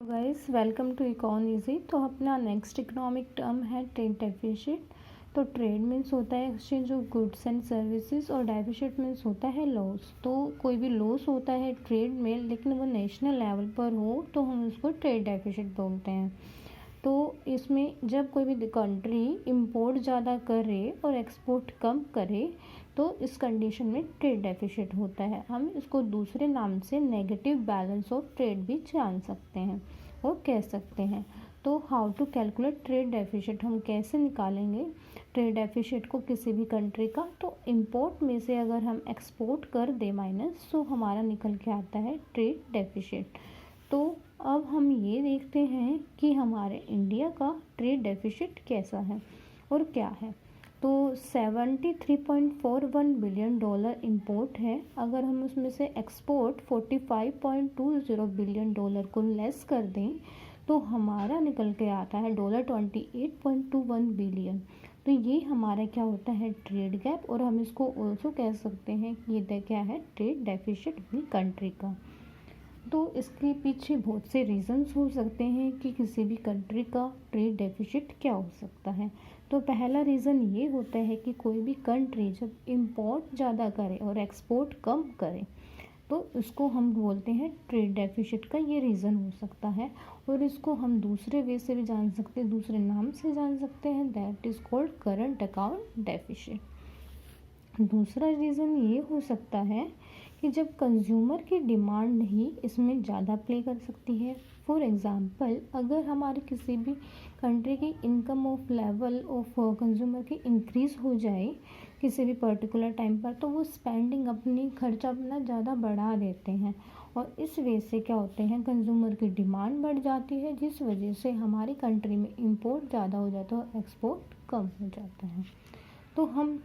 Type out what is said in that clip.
Guys welcome to Econ Easy. तो अपना next economic term है ट्रेड डेफिसिट। तो ट्रेड मीन्स होता है exchange of goods and services और डेफिसिट मीन्स होता है लॉस। तो कोई भी लॉस होता है ट्रेड में लेकिन वो नेशनल लेवल पर हो तो हम उसको ट्रेड डेफिसिट बोलते हैं। तो इसमें जब कोई भी कंट्री इंपोर्ट ज़्यादा करे और एक्सपोर्ट कम करे तो इस कंडीशन में ट्रेड डेफिसिट होता है। हम इसको दूसरे नाम से नेगेटिव बैलेंस ऑफ ट्रेड भी जान सकते हैं और कह सकते हैं। तो how to calculate trade deficit, हम कैसे निकालेंगे ट्रेड डेफिसिट को किसी भी कंट्री का। तो इंपोर्ट में से अगर हम एक्सपोर्ट कर दे माइनस तो हमारा निकल के आता है ट्रेड डेफिसिट। तो अब हम ये देखते हैं कि हमारे इंडिया का ट्रेड डेफिसिट कैसा है और क्या है। तो 73.41 बिलियन डॉलर इंपोर्ट है। अगर हम उसमें से एक्सपोर्ट 45.20 बिलियन डॉलर को लेस कर दें तो हमारा निकल के आता है $28.21 बिलियन। तो ये हमारा क्या होता है ट्रेड गैप, और हम इसको ऑल्सो कह सकते हैं कि ये क्या है ट्रेड डेफिसिट भी कंट्री का। तो इसके पीछे बहुत से रीज़न्स हो सकते हैं कि किसी भी कंट्री का ट्रेड डेफिसिट क्या हो सकता है। तो पहला रीज़न ये होता है कि कोई भी कंट्री जब इंपोर्ट ज़्यादा करे और एक्सपोर्ट कम करे तो इसको हम बोलते हैं ट्रेड डेफिसिट का ये रीज़न हो सकता है। और इसको हम दूसरे वे से भी जान सकते हैं, दूसरे नाम से जान सकते हैं, that is called current account deficit. दूसरा रीज़न ये हो सकता है कि जब कंज्यूमर की डिमांड नहीं इसमें ज़्यादा प्ले कर सकती है। फॉर एग्ज़ाम्पल, अगर हमारे किसी भी कंट्री की income of level of consumer की इंक्रीज़ हो जाए किसी भी पर्टिकुलर टाइम पर तो वो स्पेंडिंग अपनी खर्चा अपना ज़्यादा बढ़ा देते हैं और इस वजह से क्या होते हैं कंज्यूमर की डिमांड बढ़ जाती है, जिस वजह से हमारी कंट्री में इंपोर्ट ज़्यादा हो जाता है और एक्सपोर्ट कम हो जाता है। तो हम